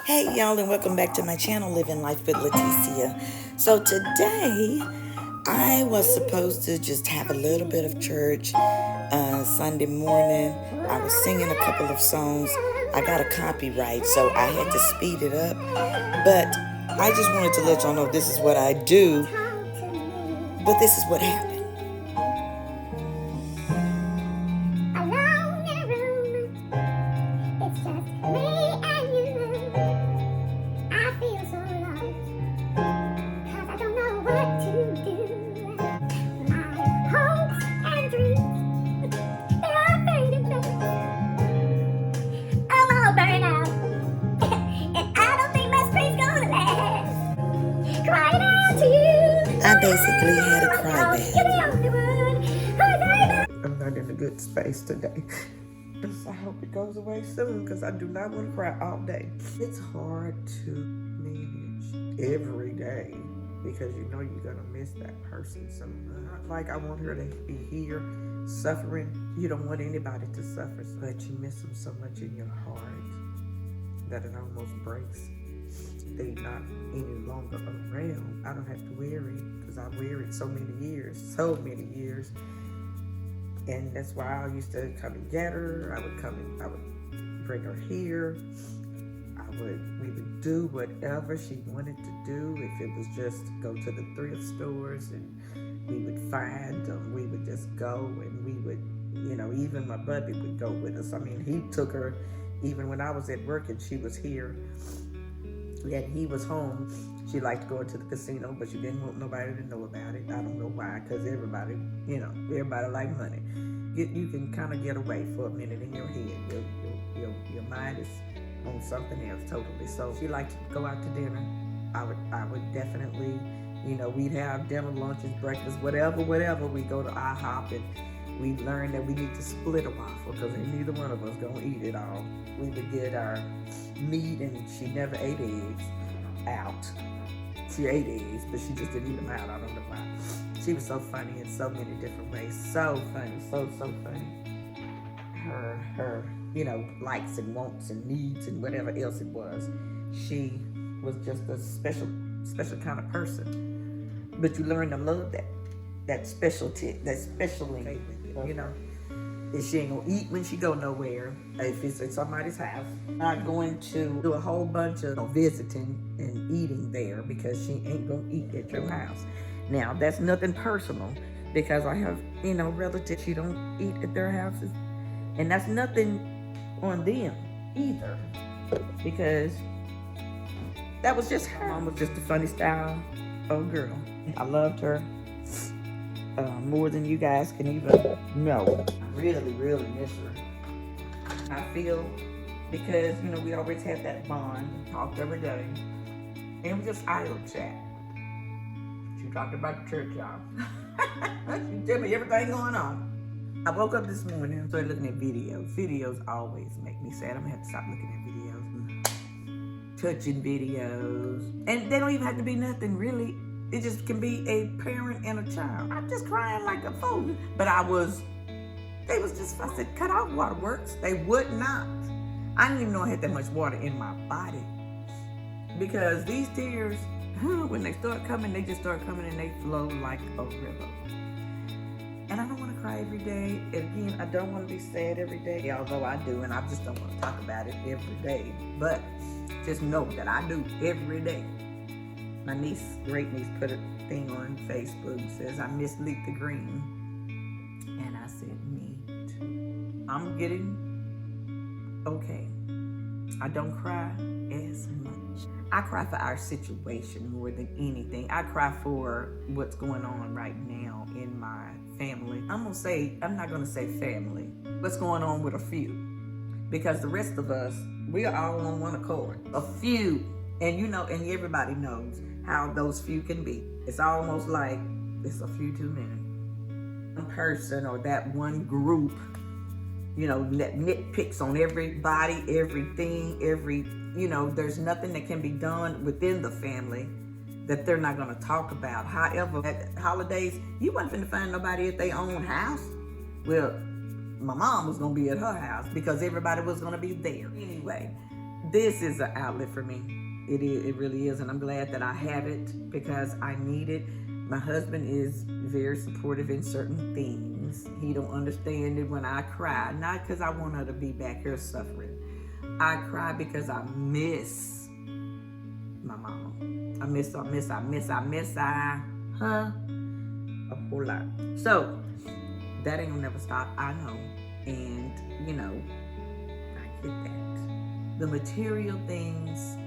Hey y'all, and welcome back to my channel, Living Life with Leticia. So today I was supposed to just have a little bit of church Sunday morning. I was singing a couple of songs. I got a copyright, so I had to speed it up, but I just wanted to let y'all know this is what I do, but this is what happened. I basically had a cry bath. I'm not in a good space today. I hope it goes away soon because I do not want to cry all day. It's hard to manage every day because you know you're going to miss that person so much. Like I want her to be here suffering. You don't want anybody to suffer, but you miss them so much in your heart that it almost breaks. They not any longer around. I don't have to worry because I worried so many years. And that's why I used to come and get her. I would bring her here. We would do whatever she wanted to do. If it was just go to the thrift stores and we would find them, we would just go and we would, even my buddy would go with us. I mean, he took her even when I was at work and she was here. And he was home. She liked going to the casino, but she didn't want nobody to know about it. I don't know why, because everybody like money. You can kind of get away for a minute in your head. Your mind is on something else totally. So she liked to go out to dinner. I would definitely, we'd have dinner, lunches, breakfast, whatever. We go to IHOP and we learned that we need to split a waffle because neither one of us gonna eat it all. We would get our meat, and she never ate eggs out. She ate eggs, but she just didn't eat them out. I don't know why. She was so funny in so many different ways. So funny, so funny. Her, likes and wants and needs and whatever else it was. She was just a special kind of person. But you learn to love that specialty, that specialty. If she ain't gonna eat when she go nowhere, if it's at somebody's house, not going to do a whole bunch of visiting and eating there because she ain't gonna eat at your house. Now, that's nothing personal because I have, relatives who don't eat at their houses. And that's nothing on them either because that was just her. Mom was just a funny style of girl. I loved her. More than you guys can even know. I really miss her. I feel because, we always had that bond, talked every day, and it was just idle chat. She talked about the church job. She told me everything going on. I woke up this morning and started looking at videos. Videos always make me sad. I'm gonna have to stop looking at videos. Touching videos. And they don't even have to be nothing really. It just can be a parent and a child. I'm just crying like a fool. But I said, cut out waterworks. They would not. I didn't even know I had that much water in my body. Because these tears, when they start coming, they just start coming and they flow like a river. And I don't want to cry every day. And again, I don't want to be sad every day, although I do, and I just don't want to talk about it every day. But just know that I do every day. My great niece, put a thing on Facebook, says, I miss Letha Green. And I said, me too. I'm getting okay. I don't cry as much. I cry for our situation more than anything. I cry for what's going on right now in my family. I'm not gonna say family. What's going on with a few? Because the rest of us, we are all on one accord. A few, and and everybody knows how those few can be. It's almost like it's a few too many. One person or that one group, that nitpicks on everybody, everything, there's nothing that can be done within the family that they're not gonna talk about. However, at the holidays, you wasn't finna find nobody at their own house. Well, my mom was gonna be at her house because everybody was gonna be there. Anyway, this is an outlet for me. It really is, and I'm glad that I have it because I need it. My husband is very supportive in certain things. He don't understand it when I cry, not because I want her to be back here suffering. I cry because I miss my mama. I miss her a whole lot. So that ain't gonna never stop. I know, and I get that. The material things,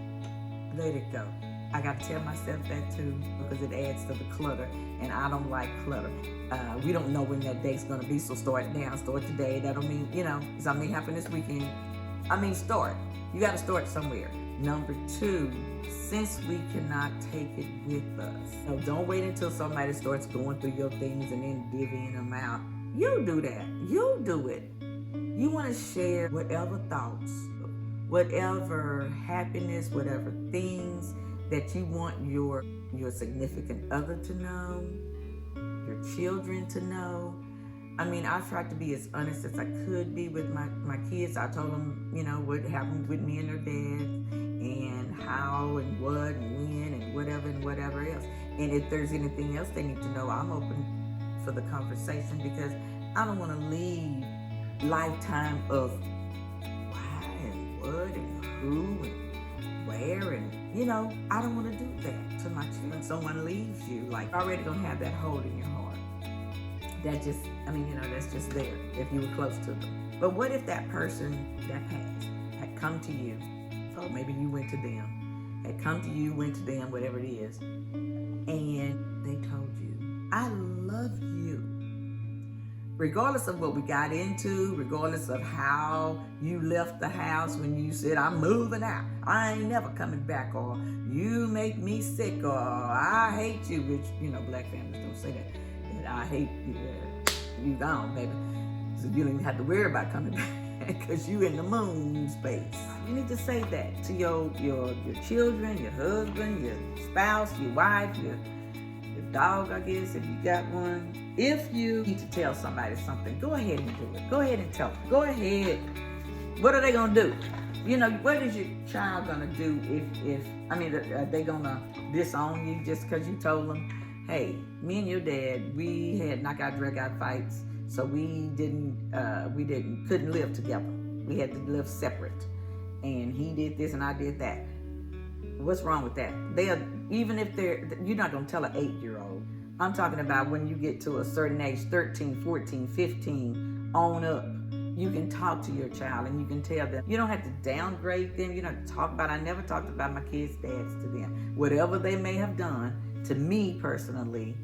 let it go. I got to tell myself that too because it adds to the clutter, and I don't like clutter. We don't know when that day's going to be, so start now, start today. That don't mean, something happen this weekend. Start. You got to start somewhere. Number 2, since we cannot take it with us, so don't wait until somebody starts going through your things and then divvying them out. You do that. You do it. You want to share whatever thoughts, whatever happiness, whatever things that you want your significant other to know, your children to know. I tried to be as honest as I could be with my kids. I told them, what happened with me and their dad and how and what and when and whatever else. And if there's anything else they need to know, I'm open for the conversation because I don't want to leave lifetime of why and what and who and where, and I don't want to do that to my children. When someone leaves you, like, already gonna have that hole in your heart. That just, that's just there if you were close to them. But what if that person that passed had come to you, or maybe you went to them, had come to you, went to them, whatever it is, and they told you, I love you. Regardless of what we got into, regardless of how you left the house when you said, I'm moving out, I ain't never coming back, or you make me sick, or I hate you, which, black families don't say that I hate you, you gone, baby. So you don't even have to worry about coming back because you in the moon space. You need to say that to your children, your husband, your spouse, your wife, your dog, I guess, if you got one. If you need to tell somebody something, go ahead and do it. Go ahead and tell them. Go ahead. What are they going to do? What is your child going to do are they going to disown you just because you told them, hey, me and your dad, we had knockout, drag-out fights, so we couldn't live together. We had to live separate. And he did this and I did that. What's wrong with that? You're not going to tell an 8-year-old. I'm talking about when you get to a certain age, 13, 14, 15, on up. You can talk to your child and you can tell them. You don't have to downgrade them. You don't have to talk about, I never talked about my kids' dads to them. Whatever they may have done to me personally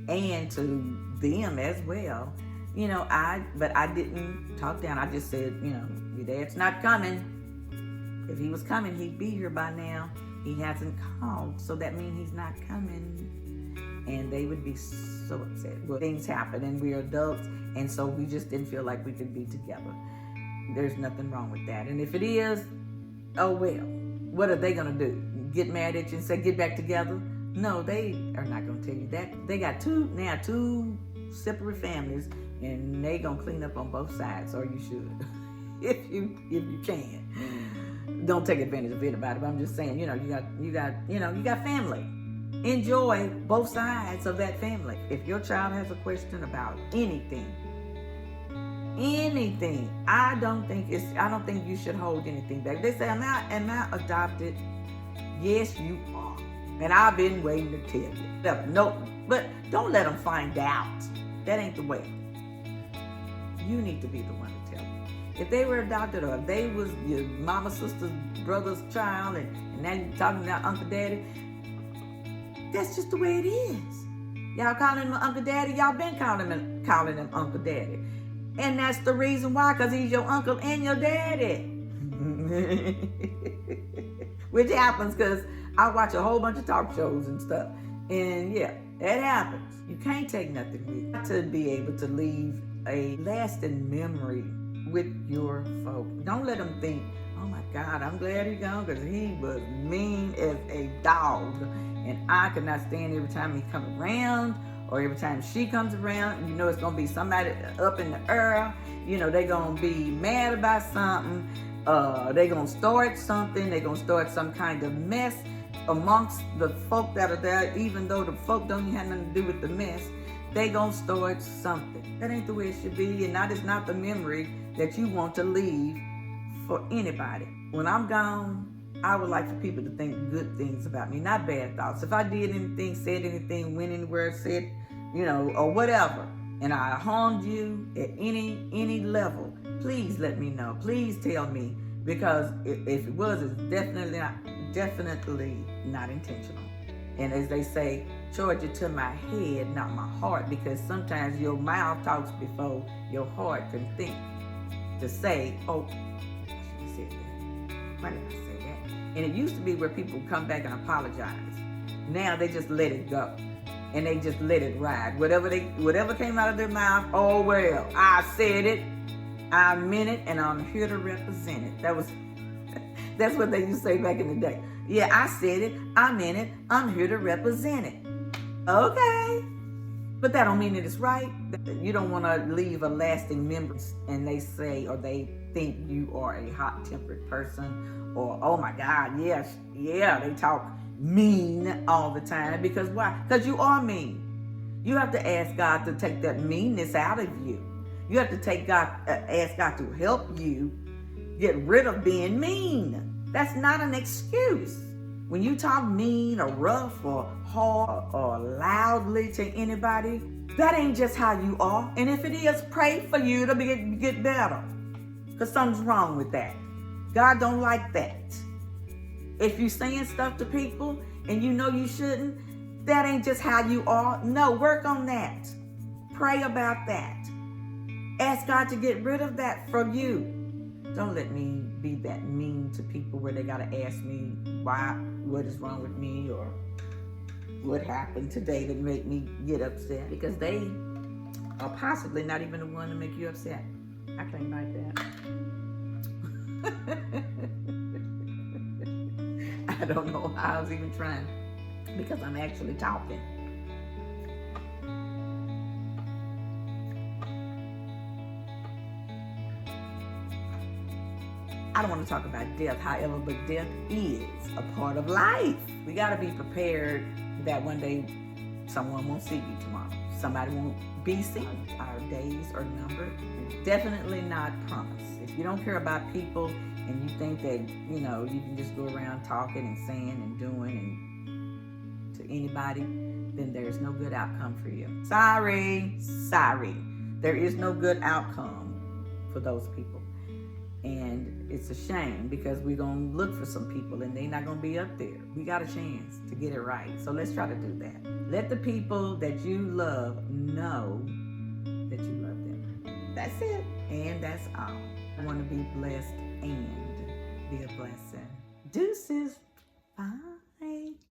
and to them as well. But I didn't talk down. I just said, your dad's not coming. If he was coming, he'd be here by now. He hasn't called, so that means he's not coming. And they would be so upset. Well, things happen and we're adults, and so we just didn't feel like we could be together. There's nothing wrong with that. And if it is, oh well. What are they gonna do? Get mad at you and say, get back together? No, they are not gonna tell you that. They got two separate families, and they gonna clean up on both sides, or you should. if you can. Don't take advantage of anybody, but I'm just saying, you got family. Enjoy both sides of that family. If your child has a question about anything, I don't think you should hold anything back. They say, am I adopted? Yes, you are. And I've been waiting to tell you. No, but don't let them find out. That ain't the way. You need to be the one to tell them. If they were adopted, or if they was your mama, sister's, brother's child, and now you're talking about Uncle Daddy, that's just the way it is. Y'all calling him Uncle Daddy, y'all been calling him Uncle Daddy. And that's the reason why, because he's your uncle and your daddy. Which happens because I watch a whole bunch of talk shows and stuff. And yeah, it happens. You can't take nothing with you. To be able to leave a lasting memory with your folk. Don't let them think, oh my God, I'm glad he's gone because he was mean as a dog. And I could not stand every time he come around or every time she comes around. It's going to be somebody up in the air. They're going to be mad about something. They're going to start something. They're going to start some kind of mess amongst the folk that are there, even though the folk don't even have nothing to do with the mess. They going to start something. That ain't the way it should be, and that is not the memory that you want to leave for anybody. When I'm gone, I would like for people to think good things about me, not bad thoughts. If I did anything, said anything, went anywhere, said, or whatever, and I harmed you at any level, please let me know. Please tell me, because if it was, it's definitely not intentional. And as they say, charge it to my head, not my heart, because sometimes your mouth talks before your heart can think to say, oh, I should have said that. Why did I say that? And it used to be where people would come back and apologize. Now they just let it go. And they just let it ride. Whatever came out of their mouth, oh well, I said it, I meant it, and I'm here to represent it. That's what they used to say back in the day. Yeah, I said it, I meant it, I'm here to represent it. Okay. But that don't mean that it's right. You don't want to leave a lasting memory, and they say, or they think you are a hot-tempered person, or, oh my God, yes, yeah, they talk mean all the time. Because why? Because you are mean. You have to ask God to take that meanness out of you. You have to ask God to help you get rid of being mean. That's not an excuse. When you talk mean or rough or hard or loudly to anybody, that ain't just how you are. And if it is, pray for you to get better. Because something's wrong with that. God don't like that. If you're saying stuff to people and you know you shouldn't, that ain't just how you are. No, work on that. Pray about that. Ask God to get rid of that from you. Don't let me be that mean to people where they got to ask me what is wrong with me, or what happened today that made me get upset, because they are possibly not even the one to make you upset. I can't like that. I don't know how I was even trying, because I'm actually talking. I don't want to talk about death, however, but death is a part of life. We got to be prepared that one day someone won't see you tomorrow. Somebody won't be seen. Our days are numbered. Definitely not promised. If you don't care about people and you think that, you can just go around talking and saying and doing and to anybody, then there's no good outcome for you. Sorry. There is no good outcome for those people. And it's a shame, because we're going to look for some people and they're not going to be up there. We got a chance to get it right. So let's try to do that. Let the people that you love know that you love them. That's it. And that's all. I want to be blessed and be a blessing. Deuces. Bye.